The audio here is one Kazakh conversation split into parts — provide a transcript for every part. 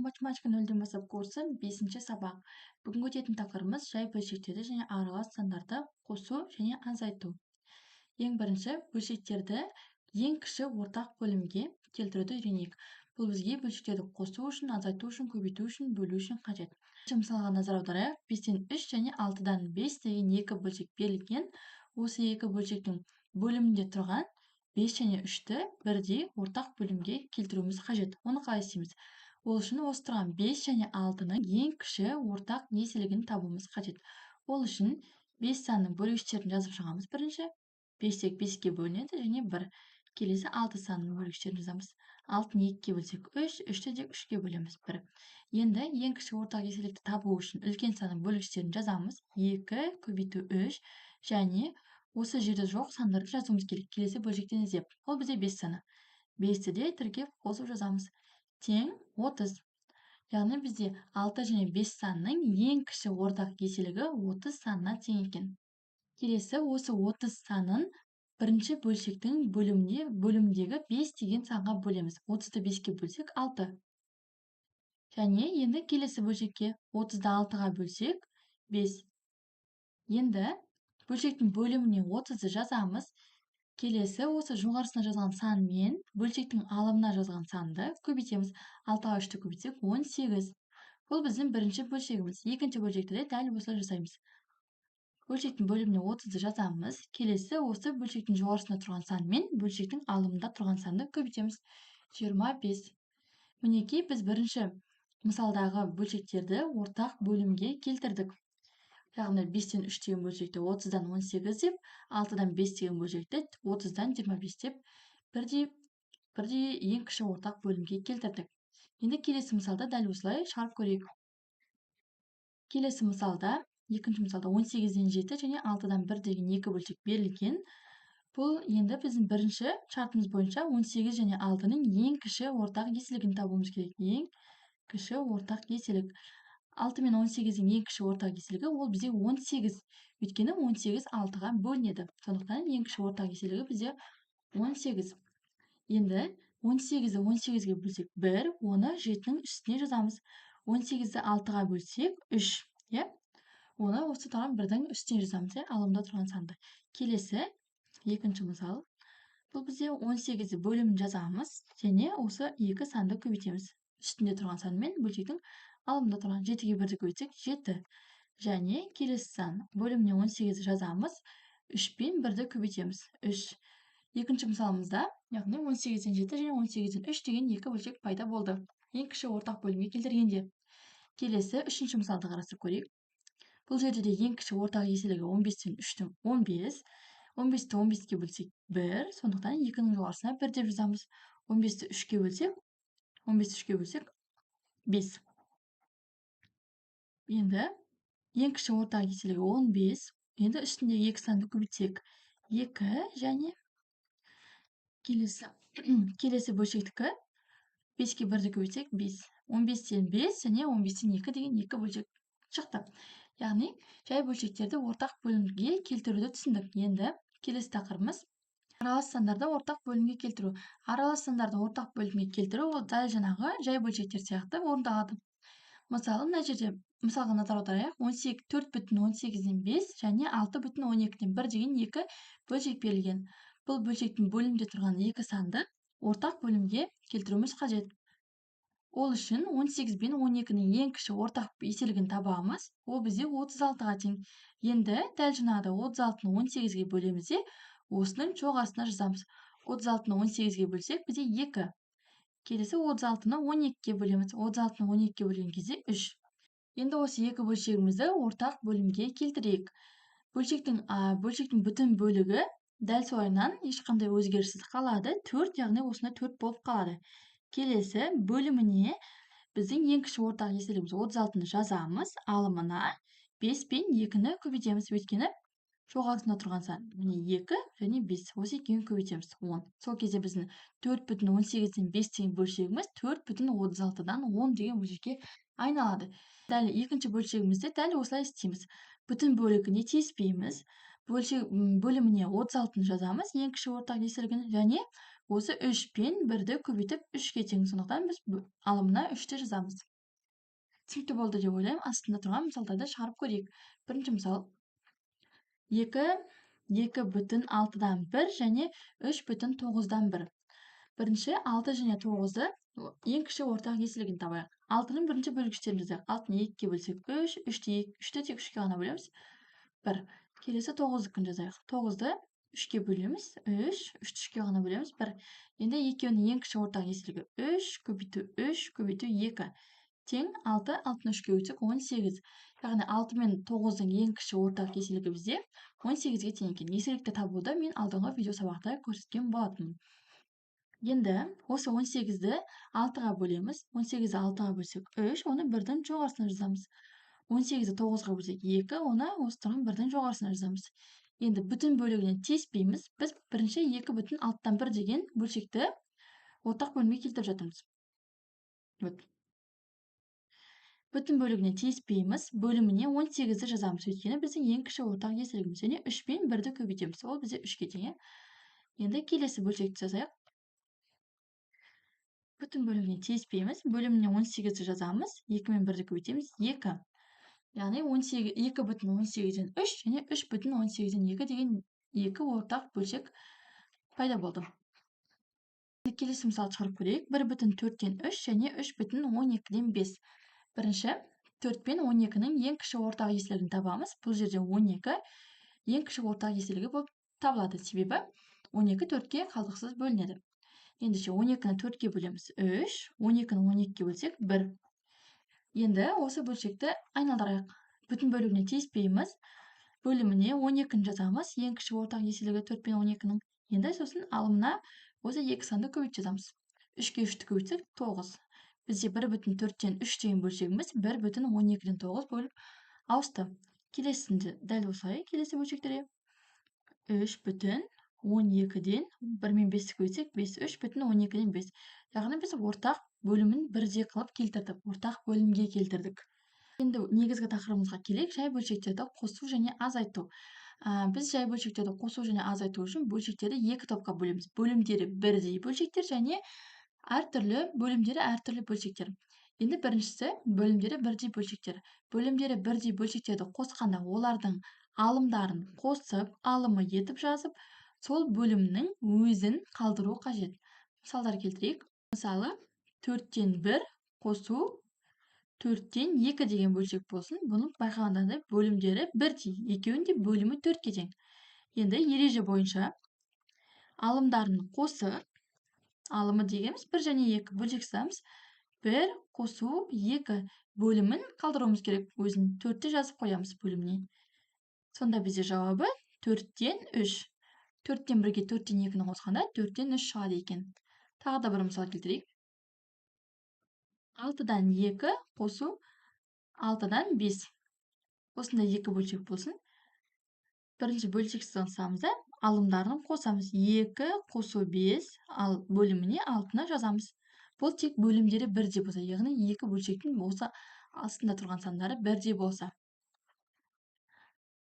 математика нөлден бастап курсы 5-ші сабақ. Бүгінгі өтетін тақырыбымыз жай бөлшектерді және аралас сандарды қосу және азайту. Ең бірінші бөлшектерді ең кіші ортақ бөлімге келтіруді үйренейік. Бұл бізге бөлшектерді қосу үшін, азайту үшін, көбейту үшін, бөлу үшін қажет. Мысалға назар аударайық. 5-тен 3 және 6-дан 5 деген екі бөлшек берілген. Осы екі бөлшектің бөлімінде тұрған 5 және 3-ті бірдей ортақ бөлімге келтіруіміз қажет. Оны қалай істейміз? Ол үшін осы тұрған 5 және 6-ның ең кіші ортақ еселігін табуымыз қажет. Ол үшін 5 санының бөлгіштерін жазып шығамыз бірінші. 5 тек 5-ке бөлінеді және 1. Келесі 6 санының бөлгіштерін жазамыз. 6-ны 2-ке бөлсек 3, 3-ті тек 3-ке бөлеміз 1. Енді ең кіші ортақ еселікті табу үшін үлкен санның бөлгіштерін жазамыз. 2 көбейту 3 және осы жерде жоқ сандарды жазуымыз керек. Келесі бөлшектен іздеп. Ол бізде 5 саны. 5-ті де тіркеп қосып жазамыз. Тең 30. Яғни бізде 6 және 5 санының ең кіші ортақ еселігі 30 санына тең екен. Келесі осы 30 санын бірінші бөлшектің бөлімдегі 5 деген санға бөлеміз. 30-ты 5-ке бөлсек 6. Және енді келесі бөлшекке 30-ды 6-ға бөлсек 5. Енді бөлшектің бөліміне 30-ды жазамыз. Келесі осы жоғарысына жазған сан мен бөлшектің алымына жазған санды көбейтеміз. 6-ға 3-ті көбейтсек 18. Бұл біздің бірінші бөлшегіміз. Екінші бөлшекті де дәл осылай жасаймыз. Бөлшектің бөліміне 30-ды жазамыз. Келесі осы бөлшектің жоғарысында тұрған сан мен бөлшектің алымында тұрған санды көбейтеміз. 25. Мінекей біз бірінші мысалдағы бөлшектерді ортақ бөлімге келтірдік. Яғни 5-тен 3 деген бөлшекті 30-дан 18 деп, 6-дан 5 деген бөлшекті 30-дан 25 деп бірдей ең кіші ортақ бөлімге келтірдік. Енді келесі мысалда дәл осылай шығарып көрейік. Келесі мысалда, екінші мысалда 18-ден 7 және 6-дан 1 деген екі бөлшек берілген. Бұл енді біздің бірінші шартымыз бойынша 18 және 6-ның ең кіші ортақ еселігін табуымыз керек. Ең кіші ортақ еселік. 6 мен 18-дің ең кіші ортақ еселігі ол бізде 18. Өйткені 18 6-ға бөлінеді. Сондықтан ең кіші ортақ еселігі бізде 18. Енді 18-ді 18-ге бөлсек 1, оны 7-нің үстіне жазамыз. 18-ді 6-ға бөлсек 3. Оны осы тұрған 1-дің үстіне жазамыз. Алымда тұрған санды. Келесі екінші мысал. Бұл бізде 18-ді бөлімін жазамыз. Және осы екі санды көбейтеміз. Үстінде тұрған сан мен бөлшектің алымда тұрған 7-ге 1-ді көбейтсек 7. Және келесі сан бөліміне 18 жазамыз. 3 пен 1-ді көбейтеміз. 3. Екінші мысалымызда, яғни 18-ден 7 және 18-ден 3 деген екі бөлшек пайда болды. Ең кіші ортақ бөлімге келтіргенде. Келесі үшінші мысалды қарастырып көрейік. Бұл жерде де ең кіші ортақ еселігі 15-тен 3-тің 15. 15-ті 15-ке бөлсек 1. Сондықтан 2-ның жоғарысына 1 деп жазамыз. 15-ті 3-ке бөлсек 5. Енді ең кіші ортақ еселігі 15. Енді үстіндегі екі санды көбейтсек 2 және келесі бөлшектікі 5-ке 1-ді көбейтсек 5. 15-тен 5 және 15-тен 2 деген екі бөлшек шықты. Яғни жай бөлшектерді ортақ бөлімге келтіруді түсіндік. Енді келесі тақырыбымыз аралас сандарды ортақ бөлімге келтіру. Аралас сандарды ортақ бөлімге келтіру ол дәл жаңағы жай бөлшектер сияқты орындалады. Мысалы, мына жерде мысалға назар аударайық. 4,18-ден 5 және 6,12-ден 1 деген екі бөлшек берілген. Бұл бөлшектің бөлімде тұрған екі санды ортақ бөлімге келтіруіміз қажет. Ол үшін 18 пен 12-ның ең кіші ортақ еселігін табамыз. Ол бізде 36-ға тең. Енді дәл жаңағыда 36-ны 18-ге бөлеміз де осының жоғарысына жазамыз. 36-ны 18-ге бөлсек бізде 2. Келесі 36-ны 12-ге бөлеміз. 36-ны 12-ге бөлген кезде 3. Енді осы екі бөлшегімізді ортақ бөлімге келтірейік. Бөлшектің бүтін бөлігі дәл солайынан ешқандай өзгеріссіз қалады. 4, яғни осында 4 болып қалады. Келесі бөліміне біздің ең кіші ортақ еселігіміз 36-ны жазамыз. Алымына 5 пен 2-ні көбейтеміз. Өйткені жоғарысында тұрған сан. Міне 2 және 5. Осы екеуін көбейтеміз. 10. Сол кезде біздің 4,18-ден 5 деген бөлшегіміз 4,36-дан 10 деген бөлшекке айналады. Дәл екінші бөлшегімізде дәл осылай істейміз. Бүтін бөлігіне тиіспейміз. Бөліміне 36-ны жазамыз. Ең кіші ортақ еселігін және осы 3 пен 1-ді көбейтіп 3-ге тең. Сондықтан біз алымына 3-ті жазамыз. түсінікті болды деп ойлаймын. Астында тұрған мысалдарды шығарып көрейік. Бірінші мысал 2,6-дан 1 және 3,9-дан 1. Бірінші 6 және 9-ды ең кіші ортақ еселігін табайық. 6-ның бірінші бөлгіштерін жазайық. 6-ны 2-ге бөлсек 3, 3-ті тек 3-ке ғана бөлеміз. 1. Келесі 9-дікін жазайық. 9-ды 3-ке бөлеміз. 3, 3-ті 3-ке ғана бөлеміз. 1. Енді екеуінің ең кіші ортақ еселігі 3 көбейту 3 көбейту 2 тең 6, 6-ны 3-ке бөлсек 18. Яғни 6 мен 9-дың ең кіші ортақ еселігі бізде 18-ге тең екен. Еселікті табуды мен алдыңғы видео сабақта көрсеткен болатынмын. Енді осы 18-ді 6-ға бөлеміз. 18-ді 6-ға бөлсек 3, оны 1-дің жоғарысына жазамыз. 18-ді 9-ға бөлсек 2, оны осы тұрған 1-дің жоғарысына жазамыз. Енді бүтін бөлігінен тиіспейміз. Біз бірінші 2,6-дан 1 деген бөлшекті ортақ бөлімге келтіріп жатырмыз. Бүтін бөлігінен тиіспейміз. Бөліміне 18-ді жазамыз. Өйткені біздің ең кіші ортақ еселігіміз. Және 3 пен 1-ді көбейтеміз. Ол бізде 3-ке тең. Енді келесі бөлшекті жазайық. Бүтін бөлігіне тиіспейміз. Бөліміне 18-ді жазамыз. 2 мен 1-ді көбейтеміз. 2. Яғни 2,18-ден 3 және 3,18-ден 2 деген 2 ортақ бөлшек пайда болды. Келесі мысал шығарып көрейік. 1,4-ден 3 және 3,12-ден 5. Бірінші 4 пен 12-нің ең кіші ортақ еселігін табамыз. Бұл жерде 12 ең кіші ортақ еселігі болып табылады. Себебі 12 4-ке қалдықсыз бөлінеді. Ендеше 12-ні 4-ке бөлеміз 3, 12-ні 12-ке бөлсек 1. Енді осы бөлшекті айналдырайық. Бүтін бөлігіне тиіспейміз. Бөліміне 12-ні жазамыз. Ең кіші ортақ еселігі 4 пен 12-нің. Енді сосын алымына осы 2 санды көбейтіп жазамыз. 3-ке 3-ті көбейтсек 9. Бізде 1,4-ден 3 деген бөлшегіміз 1,12-ден 9 болып ауысты. Келесінде дәл осылай келесі бөлшектерге 3,12-ден 1 мен 5-ті көбейтсек 5, 3,12-ден 5. Яғни біз ортақ бөлімін бірдей қылып келтірдік. Ортақ бөлімге келтірдік. Енді негізгі тақырыбымызға келейік. Жай бөлшектерді қосу және азайту. Біз жай бөлшектерді қосу және азайту үшін бөлшектерді 2 топқа бөлеміз. Бөлімдері бірдей бөлшектер және бөлімдері әртүрлі бөлшектер. Енді біріншісі бөлімдері бірдей бөлшектер. Бөлімдері бірдей бөлшектерді қосқанда олардың алымдарын қосып, алымы етіп жазып, сол бөлімнің өзін қалдыру қажет. Мысалдар келтірейік. Мысалы, 4-тен 1 қосу 4-тен 2 деген бөлшек болсын. Бұның байқағандағыдай бөлімдері бірдей. Екеуінде бөлімі 4-ке тең. Енді ереже бойынша алымдарын қосып, алымы дегеніміз 1 және 2 бөлшек жазамыз. 1 қосу 2 бөлімін қалдыруымыз керек. Өзін 4-те жазып қоямыз бөліміне. Сонда бізде жауабы 4-тен 3. 4-тен 1-ге 4-тен 2-ні қосқанда 4-тен 3 шығады екен. Тағы да бір мысал келтірейік. 6-дан 2 қосу 6-дан 5. Осындай 2 бөлшек болсын. Бірінші бөлшек сызамызда алымдарын қосамыз. 2 қосу 5, ал бөліміне 6-ны жазамыз. Бұл тек бөлімдері бірдей болса, яғни 2 бөлшектің осы астында тұрған сандары бірдей болса.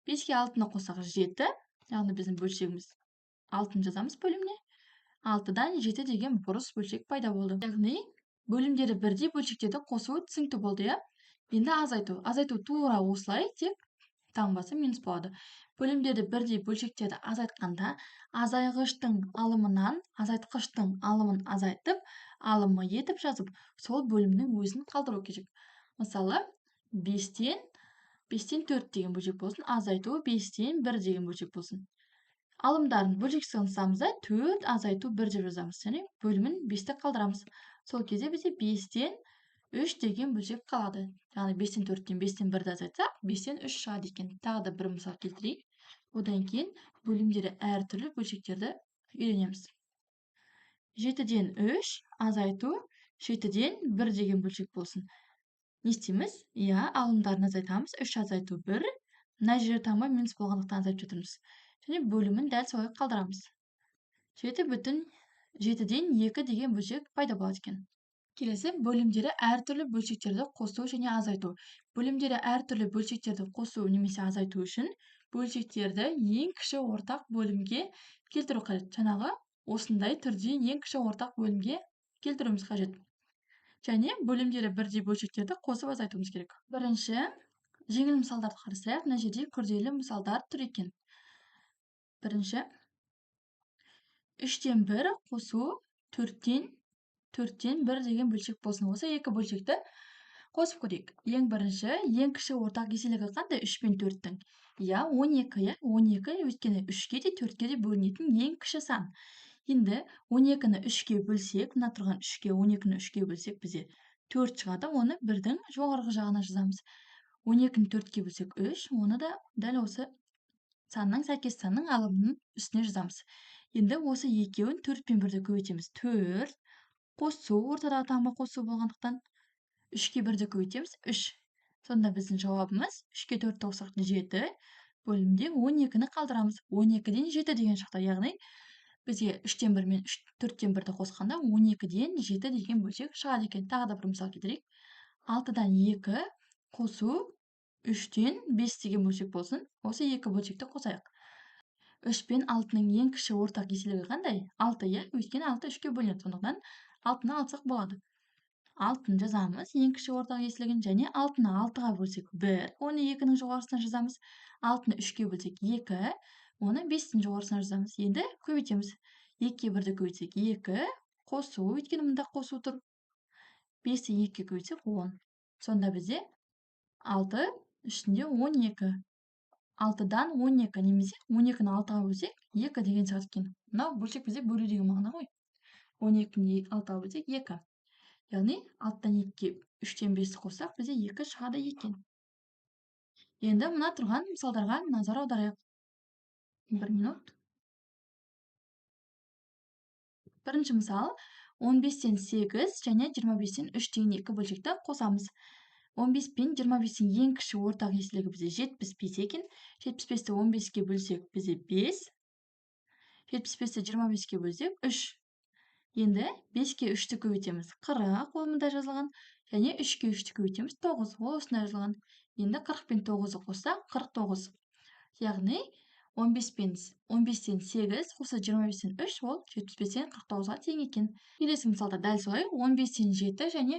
5-ке 6-ны қосақ 7, яғни біздің бөлшегіміз 6-ны жазамыз бөліміне. 6-дан 7 деген бұрыс бөлшек пайда болды. Яғни бөлімдері бірдей бөлшектерді қосуы түсінікті болды, иә? Енді азайту. Азайту тура осылай, тек таңбасы минус болады. Бөлімдері бірдей бөлшектерді азайтқанда азайғыштың алымынан азайтқыштың алымын азайтып, алымы етіп жазып, сол бөлімнің өзін қалдыру керек. Мысалы, 5-тен 4 деген бөлшек болсын, азайту 5-тен 1 деген бөлшек болсын. Алымдарын бөлшек сызамызда 4 азайту 1 деп жазамыз. Және бөлімін 5-те қалдырамыз. Сол кезде бізде 5-тен 3 деген бөлшек қалады. Яғни 5-тен 4-тен 5-тен 1-ді азайтсақ, 5-тен 3 шығады екен. Тағы да бір мысал келтірейік. Одан кейін бөлімдері әртүрлі бөлшектерді үйренеміз. 7-ден 3 азайту 7-ден 1 деген бөлшек болсын. Не істейміз? Алымдарын азайтамыз. 3 азайту 1. Мына жер таңба минус болғандықтан азайтып жатырмыз. Және бөлімін дәл солай қалдырамыз. 7,7-ден 2 деген бөлшек пайда болады екен. Келесі бөлімдері әртүрлі бөлшектерді қосу және азайту. Бөлімдері әртүрлі бөлшектерді қосу немесе азайту үшін бөлшектерді ең кіші ортақ бөлімге келтіру қажет. Жаңағы осындай түрде ең кіші ортақ бөлімге келтіруіміз қажет. және бөлімдері бірдей бөлшектерді қосып азайтуымыз керек. Бірінші, жеңіл мысалдарды қарастырайық. Мына жерде күрделі мысалдар тұр екен. Бірінші, 3-тен 1 қосу 4-тен 1 деген бөлшек болсын. Осы екі бөлшекті қосып көрейік. Ең бірінші, ең кіші ортақ еселігі қандай? 3 пен 4-тің. Я, 12, я, 12, өйткені 3-ке де 4-ке де бөлінетін ең кіші сан. Енді 12-ні 3-ке бөлсек, мына тұрған 3-ке 12-ні 3-ке бөлсек, бізде 4 шығады. Оны 1-дің жоғарғы жағына жазамыз. 12-ні 4-ке бөлсек 3, оны да дәл осы санның сәйкес санның алымының үстіне жазамыз. Енді осы екеуін 4 пен 1-ді көбейтеміз. 4 қосу, ортадағы таңба қосу болғандықтан 3-ке 1-ді көбейтеміз. 3. Сонда біздің жауабымыз 3-ке 4 қоссақ 7, бөлімде 12-ні қалдырамыз. 12-ден 7 деген шықты. Яғни бізге 3-тен 1 мен 4-тен 1-ді қосқанда 12-ден 7 деген бөлшек шығады екен. Тағы да бір мысал келтірейік. 6-дан 2 қосу 3-тен 5 деген бөлшек болсын. Осы екі бөлшекті қосайық. 3 пен 6-ның ең кіші ортақ еселігі қандай? 6, я, өйткені 6 3-ке бөлінеді. Сондықтан 6-ны алсақ болады. 6-ны жазамыз, ең кіші ортақ еселігін, және 6-ны 6-ға бөлсек 1, оны 2-нің жоғарысына жазамыз. 6-ны 3-ке бөлсек 2, оны 5-тің жоғарысына жазамыз. Енді көбейтеміз. 2-ке 1-ді көбейтсек 2, қосу, өйткені мұнда қосу тұр. 5-ті 2-ке көбейтсек 10. Сонда бізде 6 ішінде 12. 6-дан 12 немесе 12-ні 6-ға бөлсек 2 деген шығады екен. Мынау бөлшек бізде бөлу деген мағына ғой. 12-ні 6-ға бөлсек 2. Яғни 6-дан 2-ге 3-тен 5-ті қоссақ, бізде 2 шығады екен. Енді мына тұрған мысалдарға назар аударайық. 1 минут. Бірінші мысал, 15-тен 8 және 25-тен 3 деген екі бөлшекті қосамыз. 15 пен 25-тің ең кіші ортақ еселігі бізде 75 екен. 75-ті 15-ке бөлсек бізде 5. 75-ті 25-ке бөлсек 3. Енді 5-ке 3-ті көбейтеміз. 40 қолымда жазылған. Және 3-ке 3-ті көбейтеміз. 9. Ол осында жазылған. Енді 40 пен 9-ы қоссақ 49. Яғни 15-тен 8 қоса 25-тен 3, ол 75-тен 49-ға тең екен. Келесі мысалда дәл солай 15-тен 7 және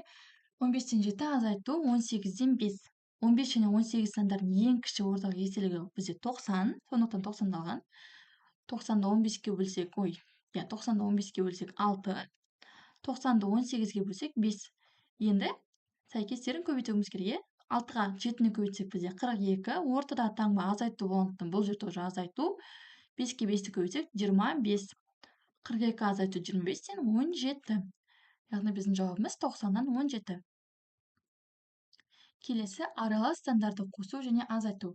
15-тен 7 азайту 18-ден 5. 15 және 18 сандардың ең кіші ортақ еселігі бізде 90, сондықтан 90-ды алған. 90-ды 15-ке бөлсек, 90-ды 15-ке бөлсек 6, 90-ды 18-ге бөлсек 5. Енді сәйкестерін көбейтуіміз керек. 6-ға 7-ні көбейтсек бізде 42, ортадағы таңба азайту болғандықтан бұл жерде уже азайту. 5-ке 5-ті көбейтсек 25. 42 азайту 25-тен 17. Яғни біздің жауабымыз 90-дан 17. Келесі аралас сандарды қосу және азайту.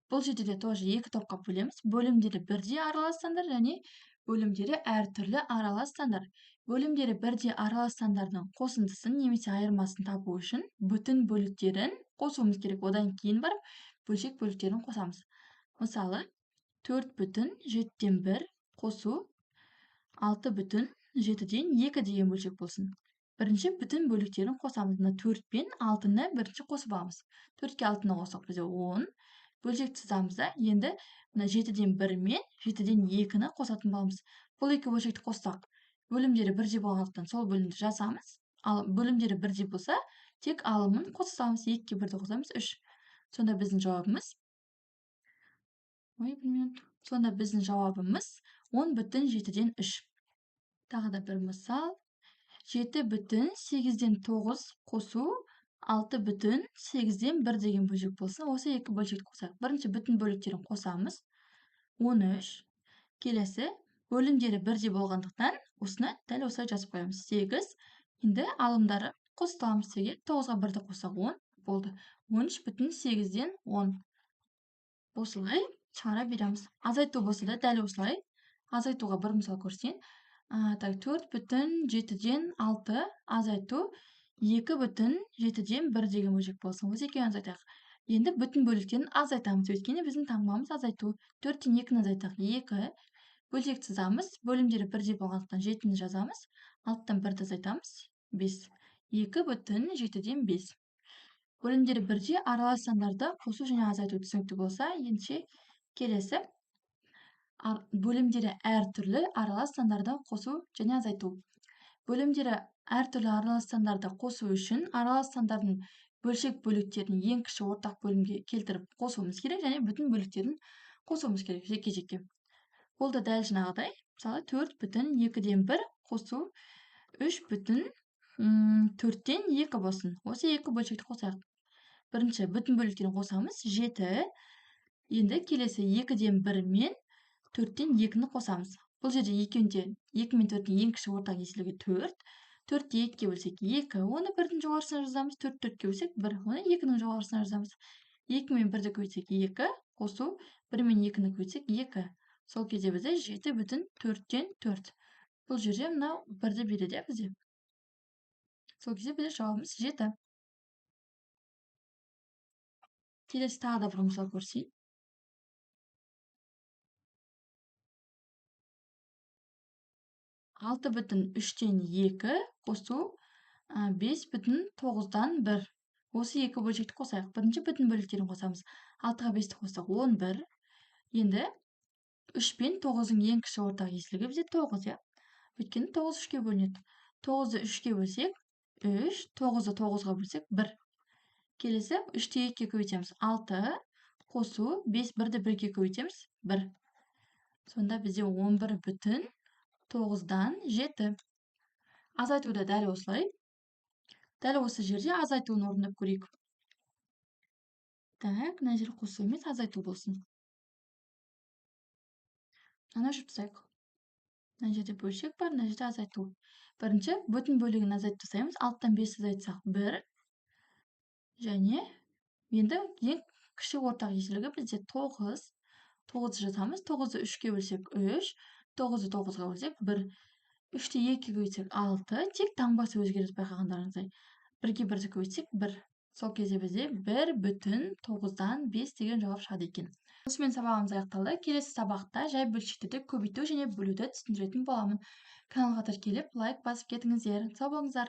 Бұл жерде де тоже екі топқа бөлеміз. Бөлімдері бірдей аралас сандар және бөлімдері әртүрлі аралас сандар. Бөлімдері бірдей аралас сандардың қосындысын немесе айырмасын табу үшін бүтін бөліктерін қосуымыз керек. Одан кейін барып бөлшек бөліктерін қосамыз. Мысалы, 4,7-тен 1 қосу 6,7-ден 2 деген бөлшек болсын. Бірінші бүтін бөліктерін қосамыз. 4 пен 6-ны бірінші қосып аламыз. 4-ке 6-ны қоссақ бізде 10. Бөлшекті сызамыз да, енді 7-ден 1 мен 7-ден 2-ні қосатын боламыз. Бұл екі бөлшекті қоссақ, бөлімдері бірдей болғандықтан сол бөлімді жазамыз. Ал бөлімдері бірдей болса, тек алымын қосамыз. 2-ке 1-ді қосамыз 3. Сонда біздің жауабымыз 10,7-ден 3. Тағы да бір мысал. 7,8-ден 9 қосу 6,8-ден 1 деген бөлшек болсын. Осы екі бөлшекті қосайық. Бірінші бүтін бөліктерін қосамыз. 13. Келесі бөлімдері бірдей болғандықтан осыны дәл осылай жазып қоямыз. 8. Енді алымдары қосыламыз. 9-ға 1-ді қоссақ 10 болды. 13,8-ден 10. Осылай шығара береміз. Азайту болса да дәл осылай. Азайтуға бір мысал көрсетейін. 4,7-ден 6 азайту 2,7-ден 1 деген бөлшек болсын. Осы екеуін азайтайық. Енді бүтін бөліктерін азайтамыз. Өйткені біздің таңбамыз азайту. 4-тен 2-ні азайтайық. 2. Бөлшекті сызамыз. Бөлімдері бірдей болғандықтан 7-ні жазамыз. 6-тан 1-ді азайтамыз. 5. 2,7-ден 5. Бөлімдері бірдей аралас сандарды қосу және азайту түсінікті болса, ендеше келесі бөлімдері әртүрлі аралас сандарды қосу және азайту. Бөлімдері әртүрлі аралас сандарды қосу үшін аралас сандардың бөлшек бөліктерін ең кіші ортақ бөлімге келтіріп қосуымыз керек, және бүтін бөліктерін қосуымыз керек жеке-жеке. Ол да дәл жаңағыдай. Мысалы 4,2-ден 1 қосу 3,4-тен 2 болсын. Осы екі бөлшекті қосайық. Бірінші бүтін бөліктерін қосамыз 7. Енді келесі 2-ден 1 мен 4-тен 2-ні қосамыз. Бұл жерде 2 мен 4-тің ең кіші ортақ еселігі 4. 4-те 2-ге бөлсек 2, оны 1-дің жоғарысына жазамыз. 4-4-ке бөлсек 1, оны 2-ның жоғарысына жазамыз. 2 мен 1-ді көбейтсек 2, қосу 1 мен 2-ні көбейтсек 2. Сол кезде бізде 7,4-тен 4. Бұл жерде мынау 1-ді береді бізде. Сол кезде бізде жауабымыз 7. Келесі тағы да бір мысал көрсейін. 6,3-тен 2 қосу 5,9-дан 1. Осы екі бөлшекті қосайық. Бірінші бүтін бөліктерін қосамыз. 6-ға 5-ті қоссақ 11. Енді 3 пен 9-ың ең кіші ортақ еселігі бізде 9, иә. Өйткені 9 3-ке бөлінеді. 9-ды 3-ке бөлсек 3, 9-ды 9-ға бөлсек 1. Келесі 3-те 2-ге көбейтеміз 6, қосу 5, 1-ді 1-ге көбейтеміз 1. Сонда бізде 11,9-дан 7. Азайту да дәл осылай. Дәл осы жерде азайтуын орындап көрейік. Так, мына жер қосу емес, азайту болсын. Мынаны өшіріп тастайық. Мына жерде бөлшек бар, мына жерде азайту. Бірінші бүтін бөлігін азайтып тастаймыз. 6-тан 5 азайтсақ 1. Және енді ең кіші ортақ еселігі бізде 9. 9-ды жазамыз. 9-ды 3-ке бөлсек 3, 9-ды 9-ға бөлсек 1. 3-те 2-ге көбейтсек 6, тек таңбасы өзгереді байқағандарыңыздай. 1-ге 1-ді көбейтсек 1. Сол кезде бізде 1,9-дан 5 деген жауап шығады екен. Осымен сабағымыз аяқталды. Келесі сабақта жай бөлшектерді көбейту және бөлуді түсіндіретін боламын. Каналға тіркеліп, лайк басып кетіңіздер. Сау болыңыздар.